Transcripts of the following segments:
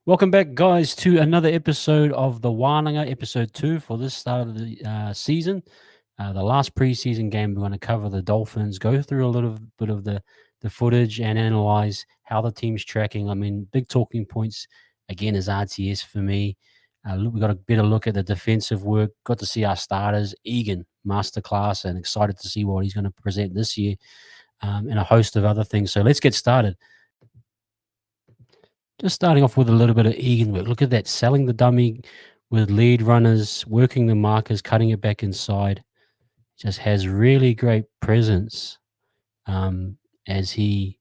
Welcome back, guys, to another episode of the Wahnanga, episode 2 for this start of the season. The last preseason game, we're going to cover the Dolphins, go through a little bit of the footage and analyze how the team's tracking. I mean, big talking points, again, is RTS for me. We got a better look at the defensive work, got to see our starters, Egan, masterclass, and excited to see what he's going to present this year, and a host of other things. So let's get started. Just starting off with a little bit of Egan work. Look at that, selling the dummy with lead runners, working the markers, cutting it back inside. Just has really great presence as he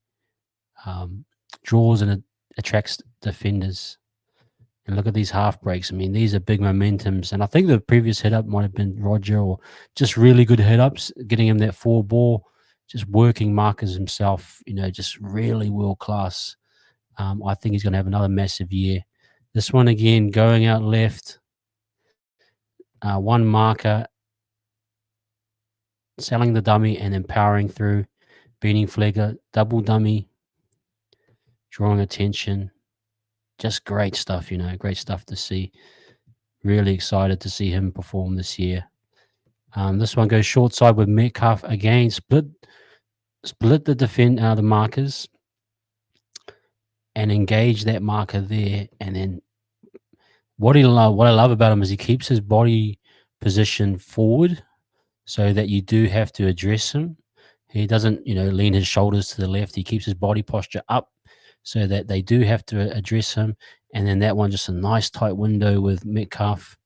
draws and attracts defenders. And look at these half breaks. I mean, these are big momentums. And I think the previous hit up might have been Roger, or just really good hit ups, getting him that 4 ball, just working markers himself, just really world class. I think he's going to have another massive year. This one again, going out left, one marker, selling the dummy and then powering through, beating Flegger, double dummy, drawing attention. Just great stuff, great stuff to see. Really excited to see him perform this year. This one goes short side with Metcalfe again, split the markers and engage that marker there, and then what I love about him is he keeps his body position forward so that you do have to address him. He doesn't, lean his shoulders to the left. He keeps his body posture up so that they do have to address him. And then that one, just a nice tight window with Metcalfe.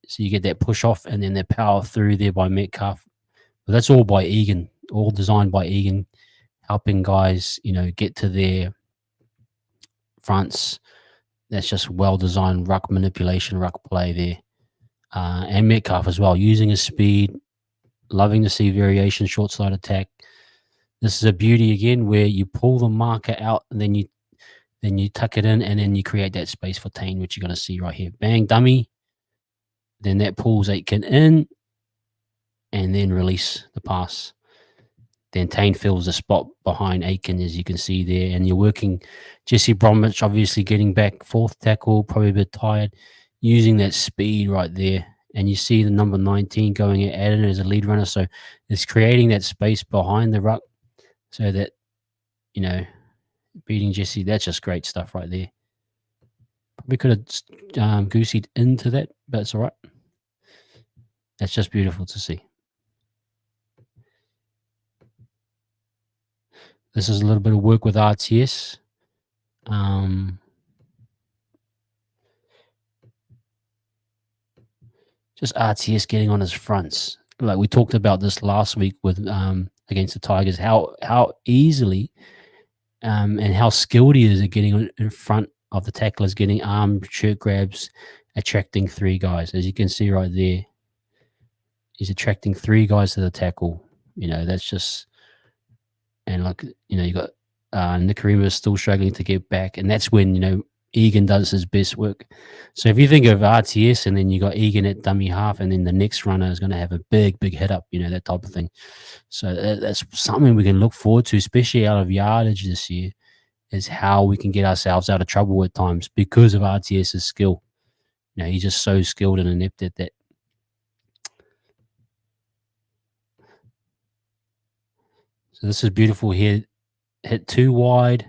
So you get that push off and then that power through there by Metcalfe. But that's all by Egan, all designed by Egan, helping guys, get to their fronts. That's just well-designed ruck manipulation, ruck play there. And Metcalfe as well, using his speed, loving to see variation, short side attack. This is a beauty again where you pull the marker out and then you tuck it in and then you create that space for Tane, which you're going to see right here. Bang, dummy. Then that pulls Egan in and then release the pass. Then Tane fills the spot behind Egan, as you can see there. And you're working Jesse Bromwich, obviously getting back, fourth tackle, probably a bit tired, using that speed right there. And you see the number 19 going at it as a lead runner. So it's creating that space behind the ruck so that, beating Jesse, that's just great stuff right there. Probably could have gooseyed into that, but it's all right. That's just beautiful to see. This is a little bit of work with RTS. Just RTS getting on his fronts. Like we talked about this last week with against the Tigers, how easily and how skilled he is at getting in front of the tacklers, getting arm shirt grabs, attracting 3 guys. As you can see right there, he's attracting 3 guys to the tackle. That's just, and like, you got Nicarima still struggling to get back, and that's when, Egan does his best work. So if you think of RTS and then you got Egan at dummy half and then the next runner is going to have a big hit up, that type of thing. So that's something we can look forward to, especially out of yardage this year, is how we can get ourselves out of trouble at times because of RTS's skill. He's just so skilled and inept at that. So this is beautiful here. Hit 2 wide.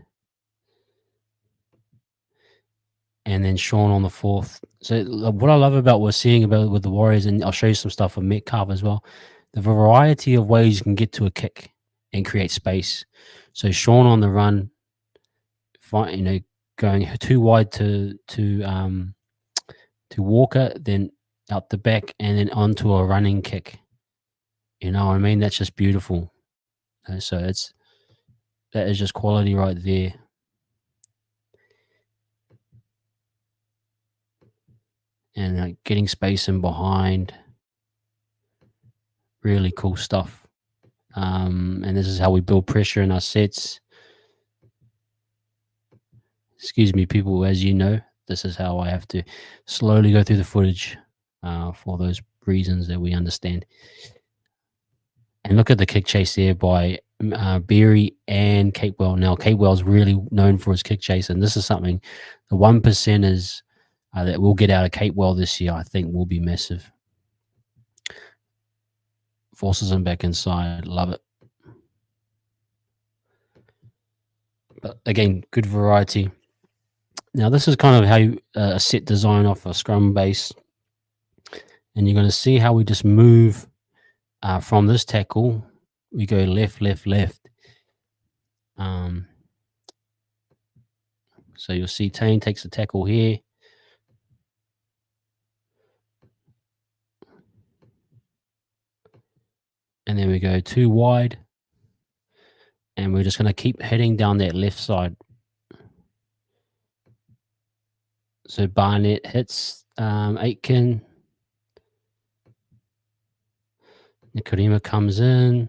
And then Sean on the 4th. So what I love about what we're seeing about with the Warriors, and I'll show you some stuff with Metcalfe as well, the variety of ways you can get to a kick and create space. So Sean on the run, going 2 wide to Walker, then out the back, and then onto a running kick. You know what I mean? That's just beautiful. So that is just quality right there. And getting space in behind. Really cool stuff. And this is how we build pressure in our sets. Excuse me, people, as you know, this is how I have to slowly go through the footage for those reasons that we understand. And look at the kick chase there by Beery and Capewell. Now, Capewell's really known for his kick chase, and this is something the 1%ers that we'll get out of Capewell this year, I think, will be massive. Forces him back inside. Love it. But again, good variety. Now, this is kind of how you set design off a scrum base. And you're going to see how we just move from this tackle. We go left, left, left. So you'll see Tane takes the tackle here. And then we go 2 wide. And we're just going to keep heading down that left side. So Barnett hits Aitken. Nikorima comes in.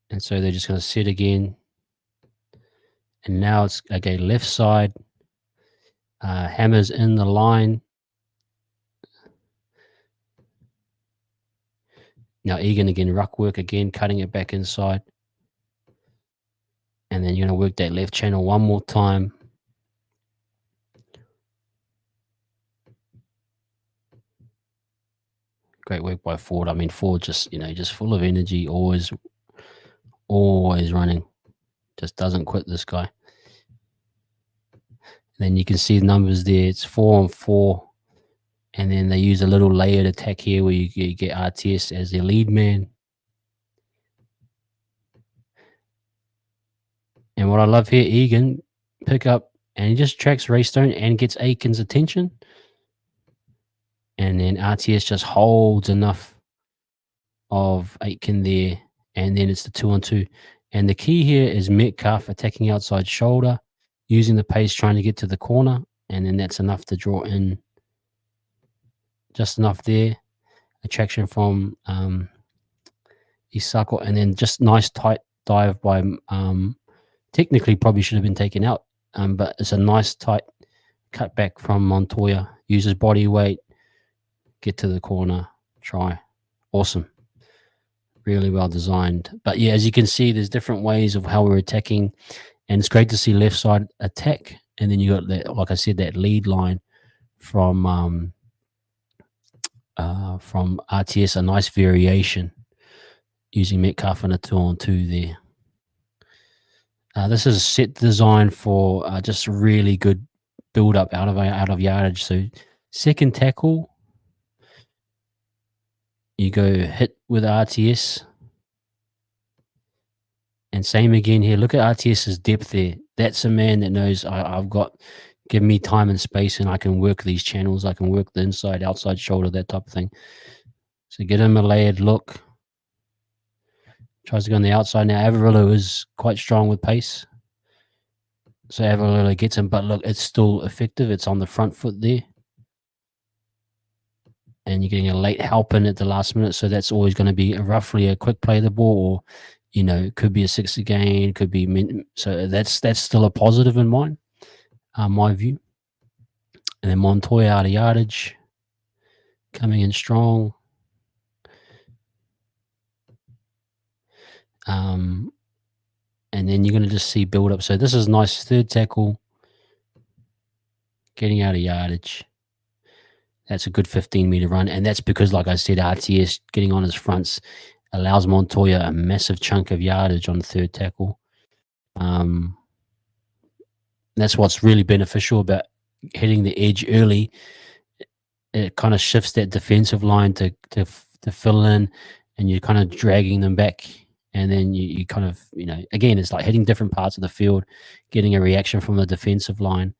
And so they're just going to sit again. And now it's, okay, left side. Hammers in the line. Now Egan again, ruck work again, cutting it back inside. And then you're going to work that left channel one more time. Great work by Ford. I mean, Ford just, just full of energy, always running. Just doesn't quit, this guy. And then you can see the numbers there. It's 4 on 4. And then they use a little layered attack here where you get RTS as their lead man. And what I love here, Egan pick up and he just tracks Raystone and gets Aiken's attention. And then RTS just holds enough of Aitken there. And then it's the 2 on 2. And the key here is Metcalfe attacking outside shoulder, using the pace, trying to get to the corner. And then that's enough to draw in. Just enough there. Attraction from Isako. And then just nice tight dive by technically probably should have been taken out. But it's a nice tight cut back from Montoya. Uses body weight. Get to the corner. Try. Awesome. Really well designed. But yeah, as you can see, there's different ways of how we're attacking. And it's great to see left side attack. And then you got that, like I said, that lead line from RTS, a nice variation using Metcalfe and a 2 on 2 there. This is a set design for just really good build up out of yardage. So second tackle, you go hit with RTS. And same again here. Look at RTS's depth there. That's a man that knows I've got, give me time and space and I can work these channels. I can work the inside, outside shoulder, that type of thing. So get him a layered look. Tries to go on the outside. Now Avarillo is quite strong with pace. So Avarillo gets him, but look, it's still effective. It's on the front foot there. And you're getting a late help in at the last minute. So that's always going to be roughly a quick play of the ball, or it could be a 6 again, could be so that's still a positive in my view. And then Montoya out of yardage, coming in strong. And then you're going to just see build up. So this is nice third tackle, getting out of yardage. That's a good 15-meter run, and that's because, like I said, RTS getting on his fronts allows Montoya a massive chunk of yardage on the third tackle. That's what's really beneficial about hitting the edge early. It kind of shifts that defensive line to fill in, and you're kind of dragging them back. And then you kind of, again, it's like hitting different parts of the field, getting a reaction from the defensive line.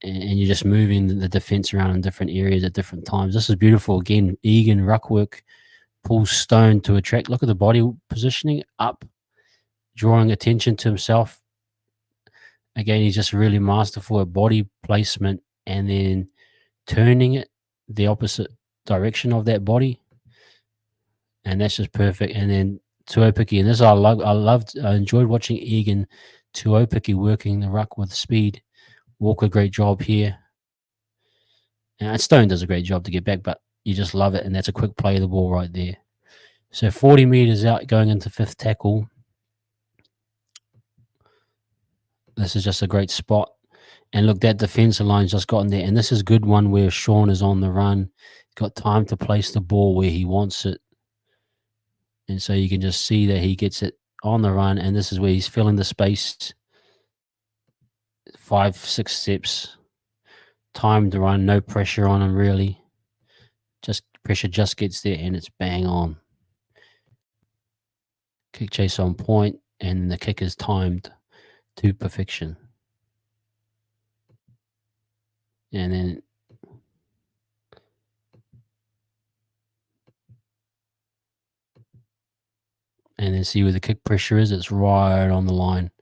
And you're just moving the defense around in different areas at different times. This is beautiful. Again, Egan ruck work, pulls Stone to attract. Look at the body positioning up, drawing attention to himself. Again, he's just really masterful at body placement and then turning it the opposite direction of that body. And that's just perfect. And then Tuopiki, and this I enjoyed watching Egan Tuopiki working the ruck with speed. Walker, great job here. And Stone does a great job to get back, but you just love it, and that's a quick play of the ball right there. So 40 meters out, going into fifth tackle. This is just a great spot. And look, that defensive line's just gotten there. And this is a good one where Sean is on the run. Got time to place the ball where he wants it. And so you can just see that he gets it on the run. And this is where he's filling the space. 5, 6 steps. Time to run. No pressure on him, really. Just pressure just gets there and it's bang on. Kick chase on point. And the kick is timed to perfection. And then see where the kick pressure is. It's right on the line.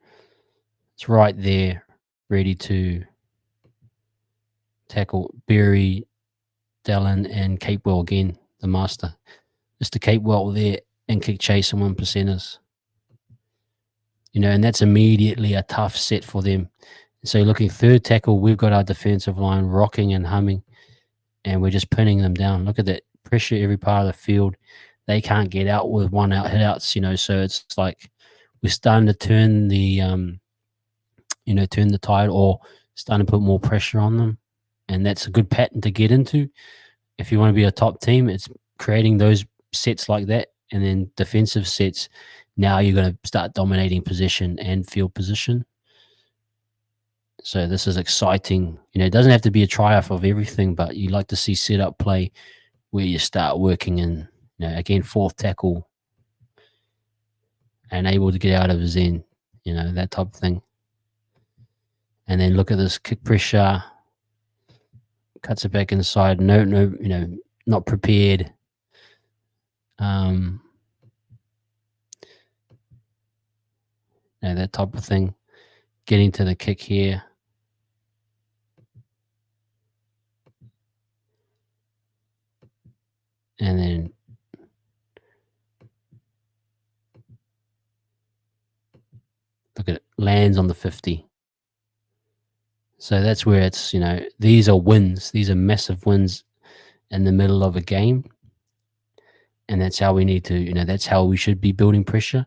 It's right there, ready to tackle Berry, Dallin, and Capewell again, the master. Mr. Capewell there and kick chase and 1%ers. And that's immediately a tough set for them. So looking third tackle, we've got our defensive line rocking and humming, and we're just pinning them down. Look at that pressure every part of the field. They can't get out with one out hit outs, so it's like we're starting to turn the turn the tide or starting to put more pressure on them. And that's a good pattern to get into. If you want to be a top team, it's creating those sets like that and then defensive sets. Now you're going to start dominating possession and field position. So this is exciting. It doesn't have to be a try-off of everything, but you like to see set-up play where you start working in, again, fourth tackle and able to get out of his end, that type of thing. And then look at this kick pressure. Cuts it back inside. No, not prepared. That type of thing. Getting to the kick here. And then look at it. Lands on the 50. So that's where it's, these are wins. These are massive wins in the middle of a game. And that's how we need to, that's how we should be building pressure.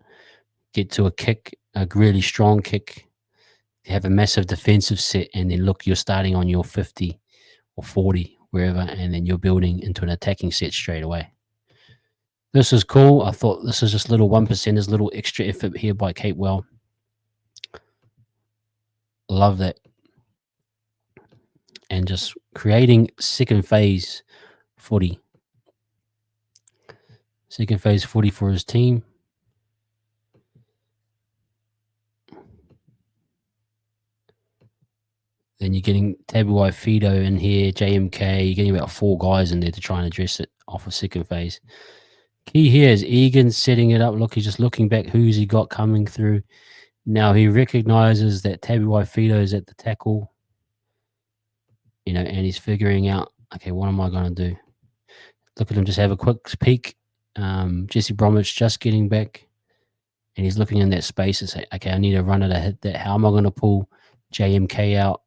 Get to a kick, a really strong kick, have a massive defensive set, and then look, you're starting on your 50 or 40, wherever, and then you're building into an attacking set straight away. This is cool. I thought this is just little 1%ers, little extra effort here by Capewell. Love that. And just creating second phase footy. Second phase footy for his team. Then you're getting Tabuai Fido in here, JMK. You're getting about 4 guys in there to try and address it off of second phase. Key here is Egan setting it up. Look, he's just looking back. Who's he got coming through? Now he recognizes that Tabuai Fido is at the tackle. And he's figuring out, okay, what am I going to do? Look at him just have a quick peek. Jesse Bromwich just getting back. And he's looking in that space and say, okay, I need a runner to hit that. How am I going to pull JMK out?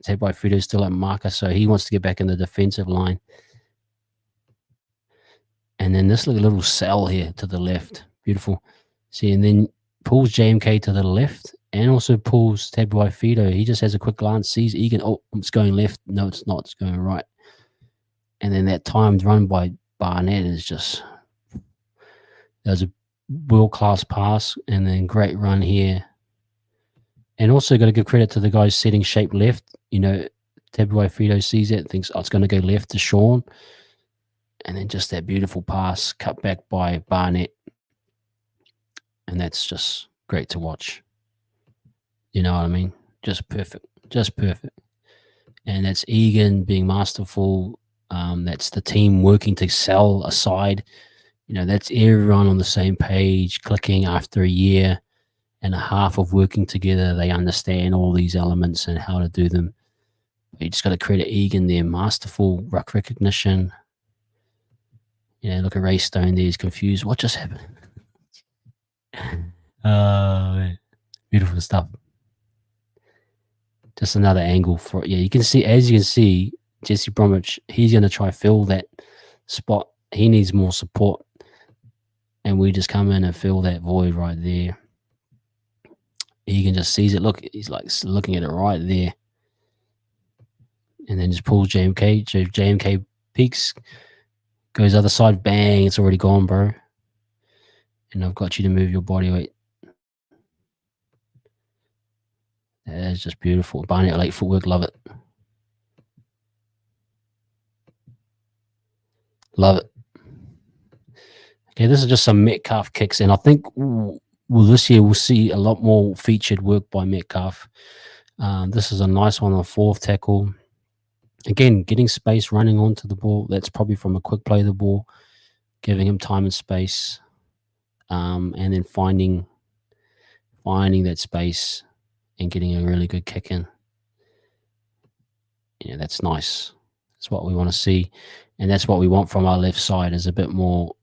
Tabuai Fido is still at marker, so he wants to get back in the defensive line. And then this little cell here to the left. Beautiful. See, and then pulls JMK to the left and also pulls Tabuai Fido. He just has a quick glance, sees Egan. Oh, it's going left. No, it's not. It's going right. And then that timed run by Barnett is just... There's a world-class pass and then great run here. And also got to give credit to the guys setting shape left. Tabuai Fido sees it, thinks, oh, it's going to go left to Sean. And then just that beautiful pass cut back by Barnett. And that's just great to watch. You know what I mean? Just perfect. Just perfect. And that's Egan being masterful. That's the team working to sell a side. That's everyone on the same page, clicking after a year and a half of working together. They understand all these elements and how to do them. You just got to credit Egan there. Masterful ruck recognition. Look at Ray Stone there. He's confused. What just happened? Man. Beautiful stuff. Just another angle for it. Yeah, you can see, as you can see, Jesse Bromwich, he's going to try fill that spot. He needs more support. and we just come in and fill that void right there. Egan just sees it. Look, he's like looking at it right there, and then just pulls JMK. JMK peeks, goes other side, bang! It's already gone, bro. And I've got you to move your body weight. That is just beautiful. Barnett late footwork, love it. Love it. Okay, this is just some Metcalfe kicks, and I think this year we'll see a lot more featured work by Metcalfe. This is a nice one on fourth tackle. Again, getting space, running onto the ball. That's probably from a quick play of the ball, giving him time and space, and then finding that space and getting a really good kick in. Yeah, that's nice. That's what we want to see, and that's what we want from our left side, is a bit more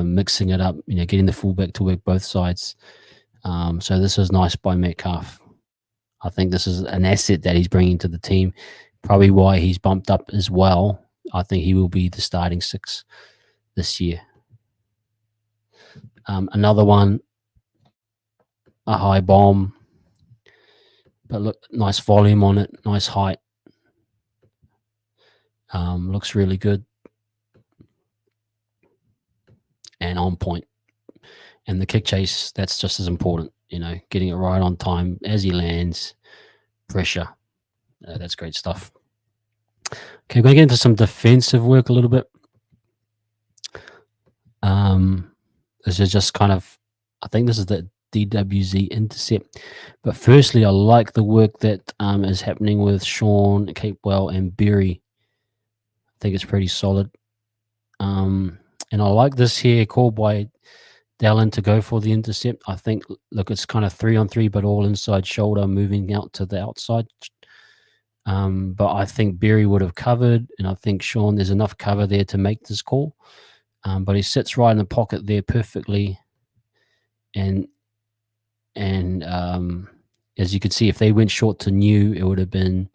mixing it up, getting the fullback to work both sides. So this is nice by Metcalfe. I think this is an asset that he's bringing to the team, probably why he's bumped up as well. I think he will be the starting six this year. Another one, a high bomb, but look, nice volume on it, nice height. Looks really good and on point. And the kick chase, that's just as important, getting it right on time as he lands, pressure. That's great stuff. Okay, we're going to get into some defensive work a little bit. This is just kind of, I think this is the DWZ intercept. But firstly, I like the work that is happening with Sean, Capewell, and Berry. I think it's pretty solid. And I like this here call by Dallin to go for the intercept. I think, look, it's kind of 3-on-3, but all inside shoulder, moving out to the outside. But I think Berry would have covered, and I think Sean, there's enough cover there to make this call. But he sits right in the pocket there perfectly. And as you could see, if they went short to New, it would have been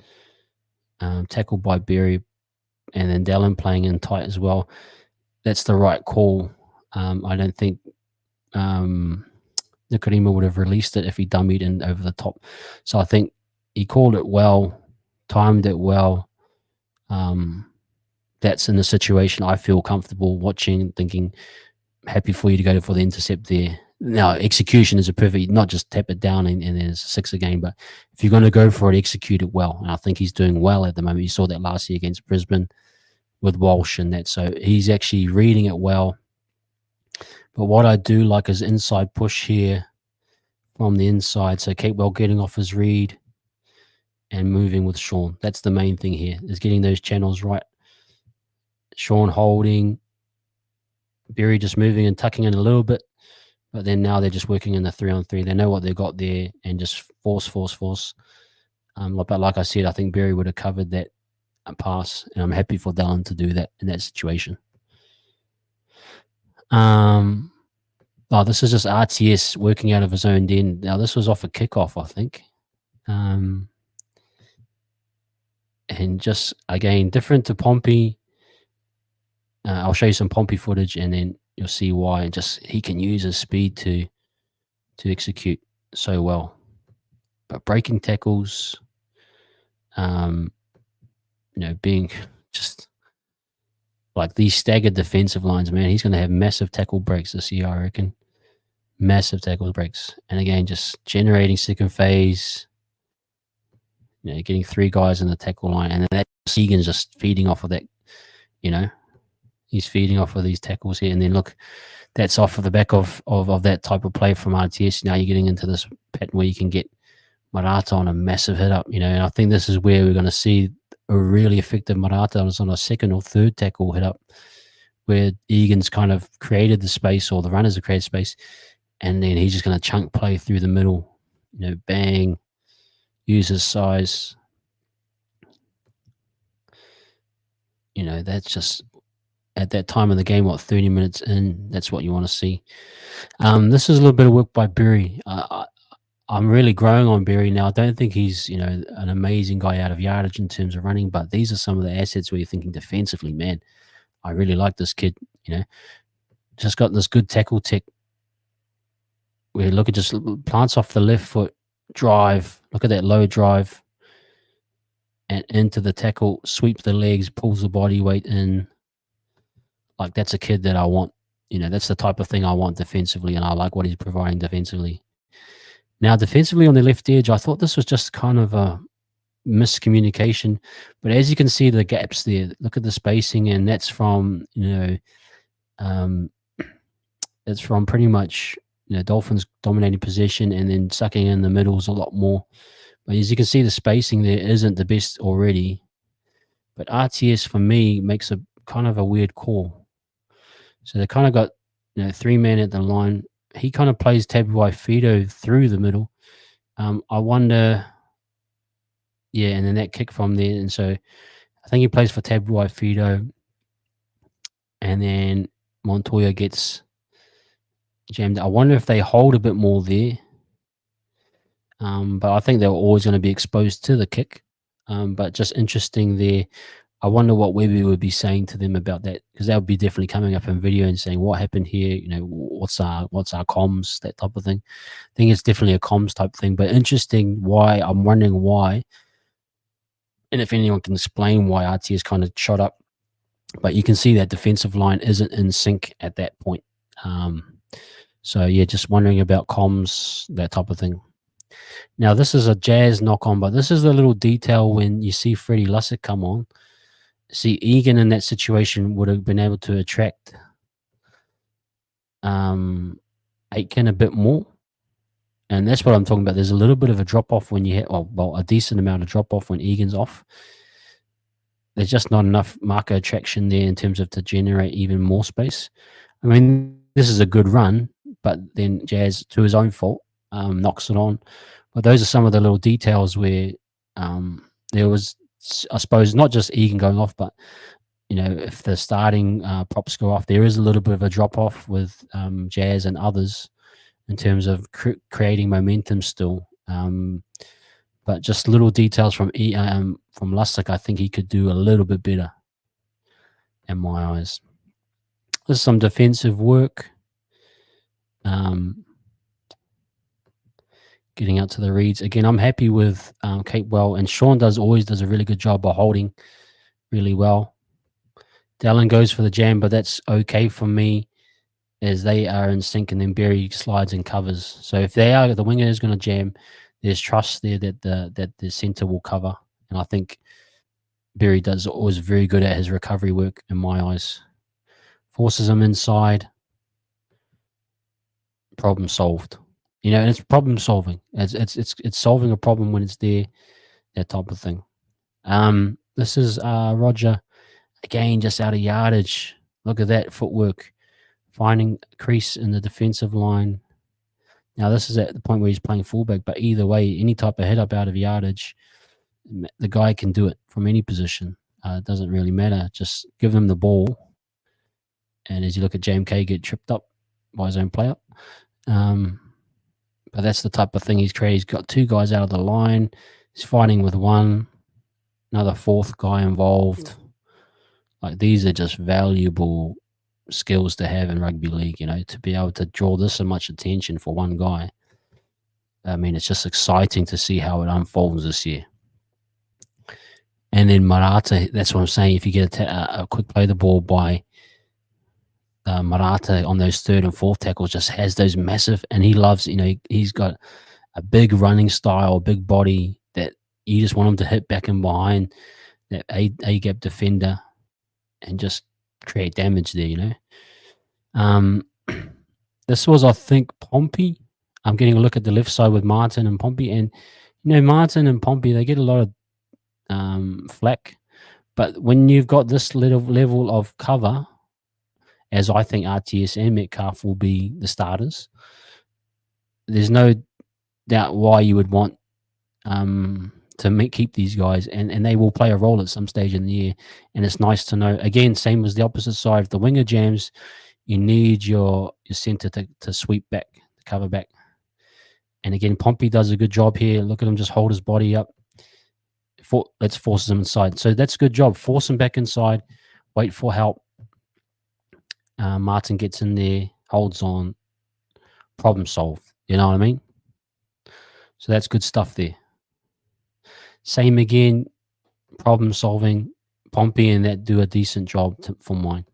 tackled by Berry, and then Dallin playing in tight as well. That's the right call. I don't think Nicarima would have released it if he dummied in over the top. So I think he called it well, timed it well. That's in the situation I feel comfortable watching, thinking, happy for you to go for the intercept there. Now, execution is a perfect, not just tap it down and there's a 6 again, but if you're going to go for it, execute it well. And I think he's doing well at the moment. You saw that last year against Brisbane with Walsh and that. So he's actually reading it well. But what I do like is inside push here from the inside. So Capewell getting off his read and moving with Sean. That's the main thing here, is getting those channels right. Sean holding, Berry just moving and tucking in a little bit. But then now they're just working in the 3-on-3. They know what they've got there and just force. But like I said, I think Berry would have covered that pass, and I'm happy for Dallin to do that in that situation. This is just RTS working out of his own den. Now, this was off a kickoff, I think. And just, again, different to Pompey. I'll show you some Pompey footage, and then you'll see why. Just he can use his speed to execute so well. But breaking tackles, being just like these staggered defensive lines, man, he's going to have massive tackle breaks this year, I reckon. Massive tackle breaks. And again, just generating second phase, getting 3 guys in the tackle line. And that Egan's just feeding off of that, He's feeding off of these tackles here. And then look, that's off of the back of that type of play from RTS. Now you're getting into this pattern where you can get Marata on a massive hit up, and I think this is where we're going to see a really effective Marata on a second or third tackle hit up, where Egan's kind of created the space, or the runners have created space, and then he's just going to chunk play through the middle, bang, use his size. That's just at that time of the game, 30 minutes in, that's what you want to see. This is a little bit of work by Berry. I'm really growing on Berry now. I don't think he's, an amazing guy out of yardage in terms of running, but these are some of the assets where you're thinking defensively, man, I really like this kid, just got this good tackle tech where look, it just plants off the left foot, drive. Look at that low drive and into the tackle, sweeps the legs, pulls the body weight in. Like, that's a kid that I want. That's the type of thing I want defensively, and I like what he's providing defensively. Now, defensively on the left edge, I thought this was just kind of a miscommunication. But as you can see, the gaps there, look at the spacing, and that's from, it's from pretty much, Dolphins dominating possession and then sucking in the middles a lot more. But as you can see, the spacing there isn't the best already. But RTS, for me, makes a kind of a weird call. So they kind of got, 3 men at the line. He kind of plays Tabuai-Fidow through the middle. I wonder, and then that kick from there. And so I think he plays for Tabuai-Fidow. And then Montoya gets jammed. I wonder if they hold a bit more there. But I think they're always going to be exposed to the kick. But just interesting there. I wonder what Webby would be saying to them about that, because that would be definitely coming up in video and saying what happened here. What's our comms, that type of thing. I think it's definitely a comms type thing. But interesting. I'm wondering why, and if anyone can explain why RT is kind of shot up. But you can see that defensive line isn't in sync at that point. So yeah, just wondering about comms, that type of thing. Now this is a Jazz knock on, but this is the little detail when you see Freddie Lussick come on. See, Egan in that situation would have been able to attract Aitken a bit more. And that's what I'm talking about. There's a little bit of a drop-off when you hit, a decent amount of drop-off when Egan's off. There's just not enough marker attraction there in terms of to generate even more space. I mean, this is a good run, but then Jazz, to his own fault, knocks it on. But those are some of the little details where there was, I suppose, not just Egan going off, but if the starting props go off, there is a little bit of a drop off with Jazz and others in terms of creating momentum still. But just little details from Lussick, I think he could do a little bit better in my eyes. There's some defensive work. Getting out to the reads. Again, I'm happy with Capewell, and Sean always does a really good job of holding really well. Dallin goes for the jam, but that's okay for me as they are in sync, and then Berry slides and covers. So if the winger is going to jam, there's trust there that the center will cover. And I think Berry does always very good at his recovery work in my eyes. Forces him inside. Problem solved. And it's problem solving. It's solving a problem when it's there, that type of thing. This is Roger, again, just out of yardage. Look at that footwork, finding a crease in the defensive line. Now, this is at the point where he's playing fullback, but either way, any type of head up out of yardage, the guy can do it from any position. It doesn't really matter. Just give him the ball. And as you look at JMK get tripped up by his own player. But that's the type of thing he's created. He's got two guys out of the line. He's fighting with one, another fourth guy involved. Like, these are just valuable skills to have in rugby league, to be able to draw this much attention for one guy. I mean, it's just exciting to see how it unfolds this year. And then Marata, that's what I'm saying. If you get a quick play the ball by Marata on those third and fourth tackles, just has those massive, and he loves, he's got a big running style, big body that you just want him to hit back and behind that A-gap defender and just create damage there, This was, I think, Pompey. I'm getting a look at the left side with Martin and Pompey, and Martin and Pompey, they get a lot of flack, but when you've got this little level of cover, as I think RTS and Metcalfe will be the starters, there's no doubt why you would want to keep these guys, and they will play a role at some stage in the year. And it's nice to know, again, same as the opposite side. If the winger jams, you need your centre to sweep back, to cover back. And again, Pompey does a good job here. Look at him just hold his body up. Let's force him inside. So that's a good job. Force him back inside. Wait for help. Martin gets in there, holds on, problem solve. You know what I mean? So that's good stuff there. Same again, problem solving. Pompey and that do a decent job for mine.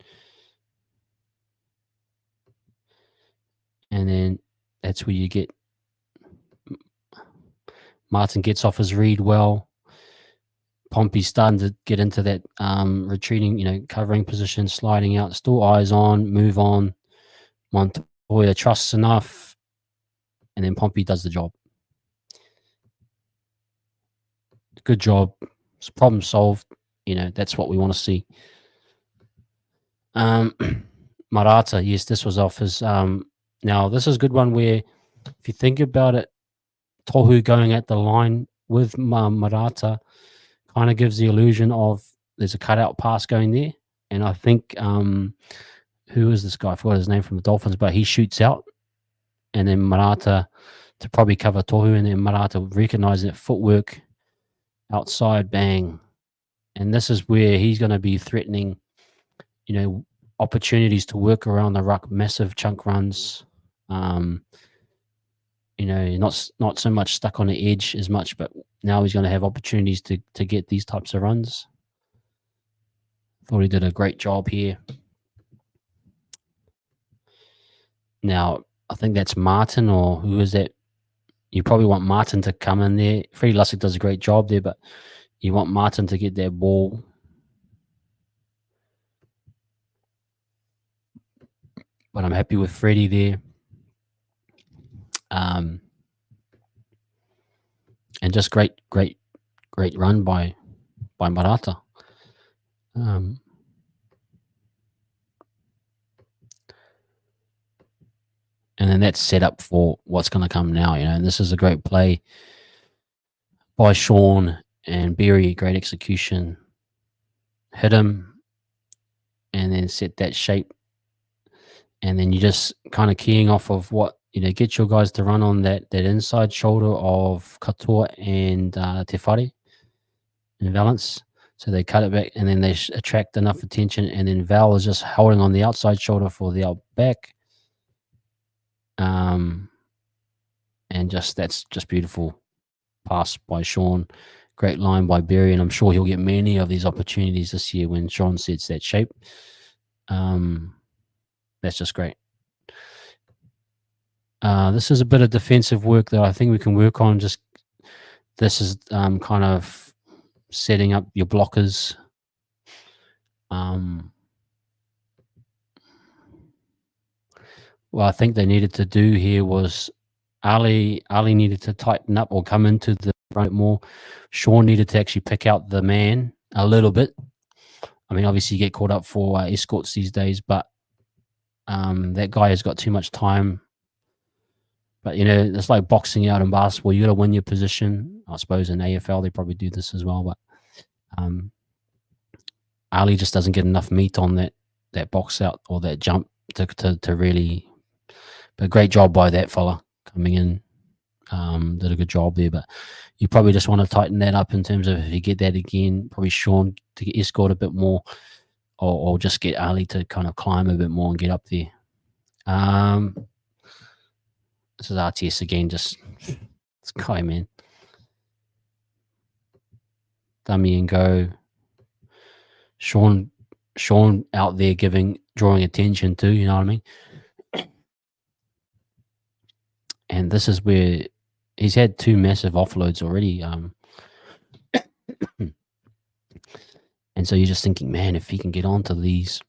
And then that's where you get Martin gets off his read well. Pompey's starting to get into that retreating, covering position, sliding out, still eyes on, move on. Montoya trusts enough, and then Pompey does the job. Good job. It's problem solved. That's what we want to see. Marata, yes, this was off his. Now, this is a good one where, if you think about it, Tohu going at the line with Marata kind of gives the illusion of there's a cutout pass going there. And I think, who is this guy? I forgot his name from the Dolphins, but he shoots out. And then Marata to probably cover Tohu, and then Marata recognizes it, footwork, outside, bang. And this is where he's going to be threatening, opportunities to work around the ruck, massive chunk runs. Not so much stuck on the edge as much, but now he's going to have opportunities to get these types of runs. Thought he did a great job here. Now, I think that's Martin, or who is that? You probably want Martin to come in there. Freddie Lussick does a great job there, but you want Martin to get that ball. But I'm happy with Freddie there. And just great run by Marata. And then that's set up for what's going to come now, and this is a great play by Sean and Berry, great execution. Hit him and then set that shape. And then you just kind of keying off of what, get your guys to run on that inside shoulder of Katoa and Te Whare in Valence. So they cut it back and then they attract enough attention. And then Val is just holding on the outside shoulder for the out back. And that's just beautiful pass by Sean. Great line by Berry. And I'm sure he'll get many of these opportunities this year when Sean sets that shape. That's just great. This is a bit of defensive work that I think we can work on. Just this is kind of setting up your blockers. What I think they needed to do here was Ali needed to tighten up or come into the front more. Sean needed to actually pick out the man a little bit. I mean, obviously you get caught up for escorts these days, but that guy has got too much time. But, it's like boxing out in basketball. You got to win your position. I suppose in AFL they probably do this as well. But Ali just doesn't get enough meat on that box out or that jump to really. But great job by that fella coming in. Did a good job there. But you probably just want to tighten that up in terms of if you get that again, probably Sean to get escort a bit more or just get Ali to kind of climb a bit more and get up there. This is RTS again, just this guy, man. Dummy and go. Sean out there drawing attention too, you know what I mean? And this is where he's had 2 massive offloads already. And so you're just thinking, man, if he can get onto these,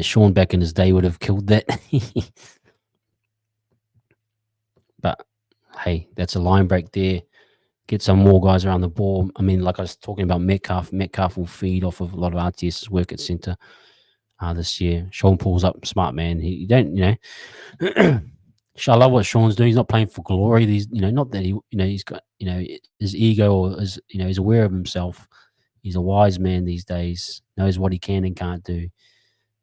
Sean back in his day would have killed that. But hey, that's a line break there. Get some more guys around the ball. I mean, like I was talking about Metcalfe. Metcalfe will feed off of a lot of RTS's work at centre this year. Sean pulls up, smart man. He don't, I love what Sean's doing. He's not playing for glory. He's, not that he's got, his ego or he's aware of himself. He's a wise man these days. Knows what he can and can't do.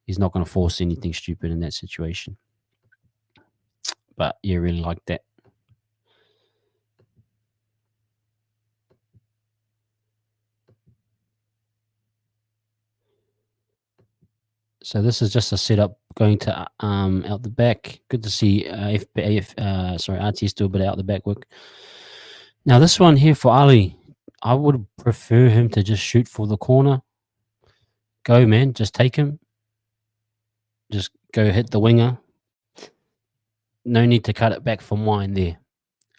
He's not going to force anything stupid in that situation. But yeah, really like that. So this is just a setup going to out the back. Good to see RTS do a bit out the back work. Now this one here for Ali, I would prefer him to just shoot for the corner. Go, man, just take him. Just go hit the winger. No need to cut it back for mine there.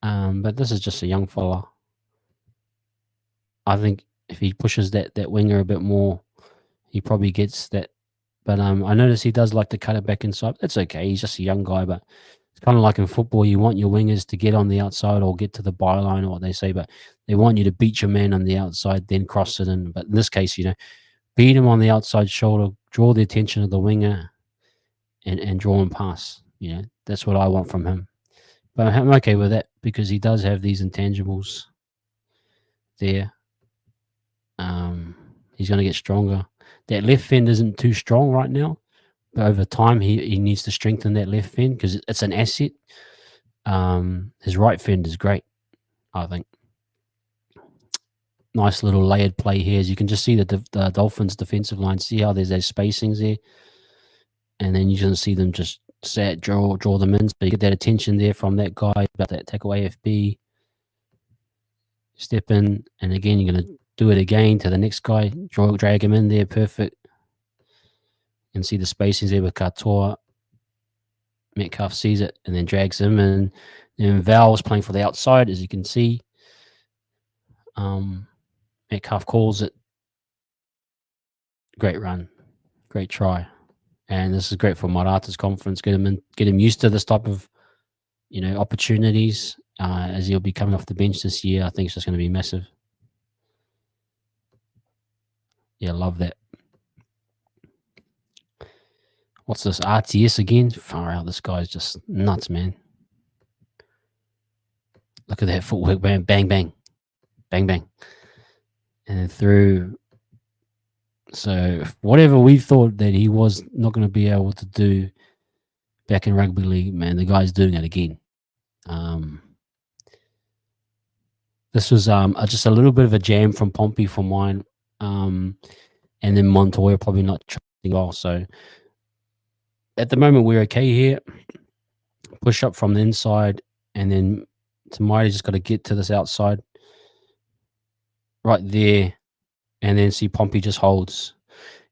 But this is just a young fella. I think if he pushes that winger a bit more, he probably gets that. But I notice he does like to cut it back inside. That's okay. He's just a young guy, but it's kind of like in football. You want your wingers to get on the outside or get to the byline or what they say, but they want you to beat your man on the outside, then cross it in. But in this case, beat him on the outside shoulder, draw the attention of the winger, and draw him pass. That's what I want from him. But I'm okay with that because he does have these intangibles there. He's going to get stronger. That left fend isn't too strong right now, but over time he needs to strengthen that left fend because it's an asset. His right fend is great, I think. Nice little layered play here. As you can just see the Dolphins defensive line. See how there's those spacings there, and then you can see them just draw them in. So you get that attention there from that guy about that tackle AFB. Step in, and again you're going to do it again to the next guy. Drag him in there, perfect. You can see the spacings there with Katoa. Metcalfe sees it and then drags him, and then Val's playing for the outside, as you can see. Metcalfe calls it. Great run, great try, and this is great for Marata's confidence. Get him used to this type of opportunities as he'll be coming off the bench this year. I think it's just going to be massive. Yeah, love that. What's this? RTS again? Far out. This guy's just nuts, man. Look at that footwork, man. Bang, bang. Bang, bang. And through. So whatever we thought that he was not going to be able to do back in rugby league, man, the guy's doing it again. This was just a little bit of a jam from Pompey for mine. And then Montoya probably not trusting well. So at the moment, we're okay here. Push up from the inside, and then Tamari just got to get to this outside right there, and then see Pompey just holds.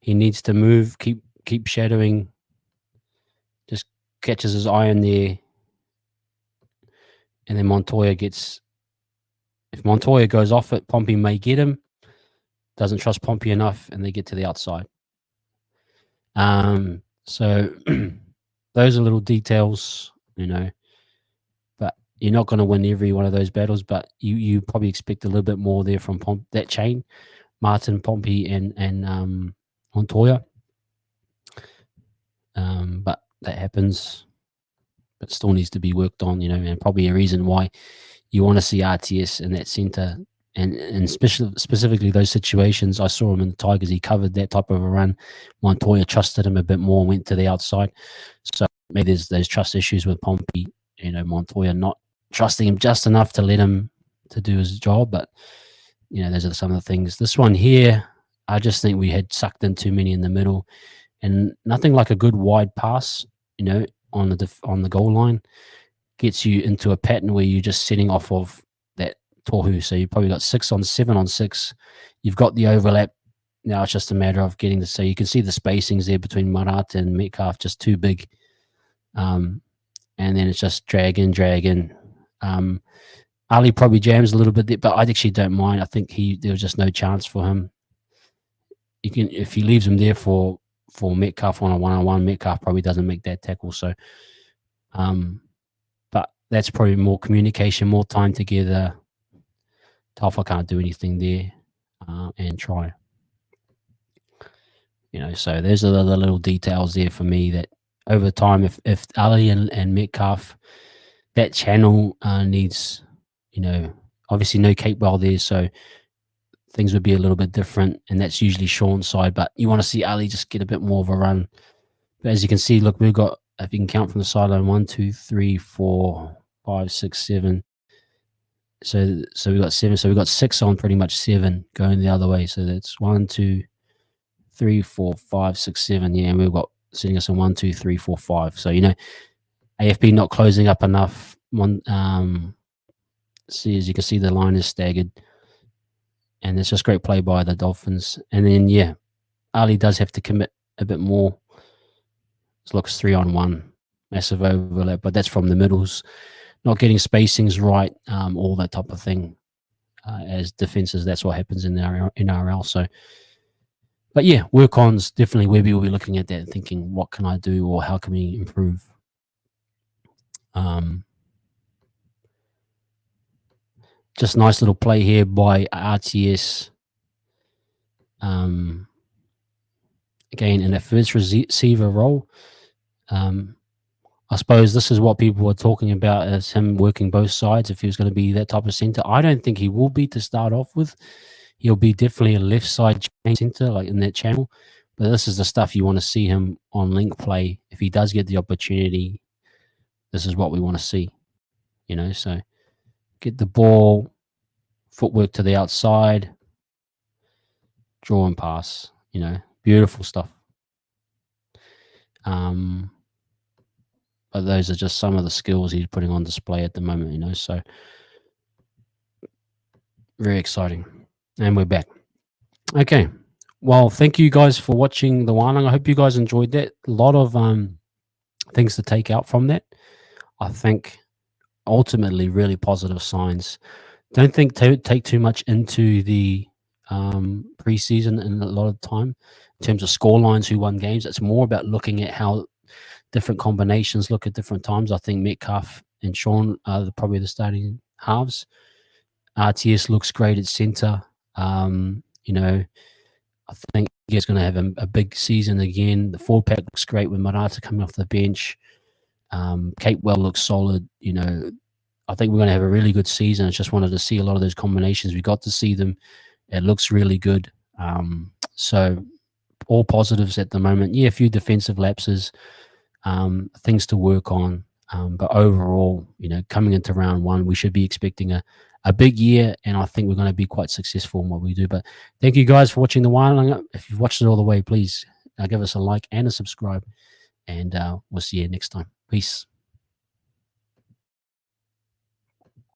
He needs to move, keep shadowing, just catches his eye in there, and then Montoya gets. If Montoya goes off it, Pompey may get him. Doesn't trust Pompey enough, and they get to the outside. So those are little details, but you're not going to win every one of those battles, but you probably expect a little bit more there from that chain, Martin, Pompey, and Montoya. But that happens, but still needs to be worked on, and probably a reason why you want to see RTS in that center. And specifically those situations, I saw him in the Tigers. He covered that type of a run. Montoya trusted him a bit more and went to the outside. So maybe there's those trust issues with Pompey. Montoya not trusting him just enough to let him to do his job. But those are some of the things. This one here, I just think we had sucked in too many in the middle, and nothing like a good wide pass. On the goal line gets you into a pattern where you're just setting off of that Tohu. So you probably got 6 on 7 on 6. You've got the overlap. Now it's just a matter of getting so you can see the spacings there between Marata and Metcalfe just too big. And then it's just drag in. Ali probably jams a little bit there, but I actually don't mind. I think there was just no chance for him. If he leaves him there for Metcalfe on a one-on-one, Metcalfe probably doesn't make that tackle. So, but that's probably more communication, more time together. Tough, I can't do anything there, and try. So there's the little details there for me that over time, if Ali and Metcalfe, that channel needs, obviously no Capewell there, so things would be a little bit different, and that's usually Sean's side. But you want to see Ali just get a bit more of a run. But as you can see, look, we've got, if you can count from the sideline, 1, 2, 3, 4, 5, 6, 7. So we got 7. So we got 6 on pretty much 7 going the other way. So that's 1, 2, 3, 4, 5, 6, 7. Yeah, and we've got sitting us in 1, 2, 3, 4, 5. So, you know, AFB not closing up enough. See, as you can see, the line is staggered. And it's just great play by the Dolphins. And then, yeah, Ali does have to commit a bit more. It looks 3-on-1, massive overlap, but that's from the middles. Not getting spacings right, all that type of thing. As defenses, that's what happens in our NRL. So, but yeah, work on's definitely where we will be looking at that and thinking, what can I do or how can we improve? Just nice little play here by RTS. Again, in a first receiver role. I suppose this is what people were talking about as him working both sides if he was going to be that type of centre. I don't think he will be to start off with. He'll be definitely a left side centre, like in that channel. But this is the stuff you want to see him on link play. If he does get the opportunity, this is what we want to see. You know, so get the ball, footwork to the outside, draw and pass. You know, beautiful stuff. But those are just some of the skills he's putting on display at the moment, you know, so very exciting. And we're back. Okay. Well, thank you guys for watching the Wahnanga. I hope you guys enjoyed that. A lot of things to take out from that. I think ultimately really positive signs. Don't think take too much into the preseason in a lot of time in terms of score lines, who won games. It's more about looking at how different combinations look at different times. I think Metcalfe and Sean are probably the starting halves. RTS looks great at centre. You know, I think he's going to have a big season again. The forward pack looks great with Marata coming off the bench. Kate Well looks solid. You know, I think we're going to have a really good season. I just wanted to see a lot of those combinations. We got to see them. It looks really good. So all positives at the moment. Yeah, a few defensive lapses, things to work on. But overall, you know, coming into round one, we should be expecting a big year, and I think we're going to be quite successful in what we do. But thank you guys for watching the Wahnanga. If you've watched it all the way, please give us a like and a subscribe, and we'll see you next time. Peace.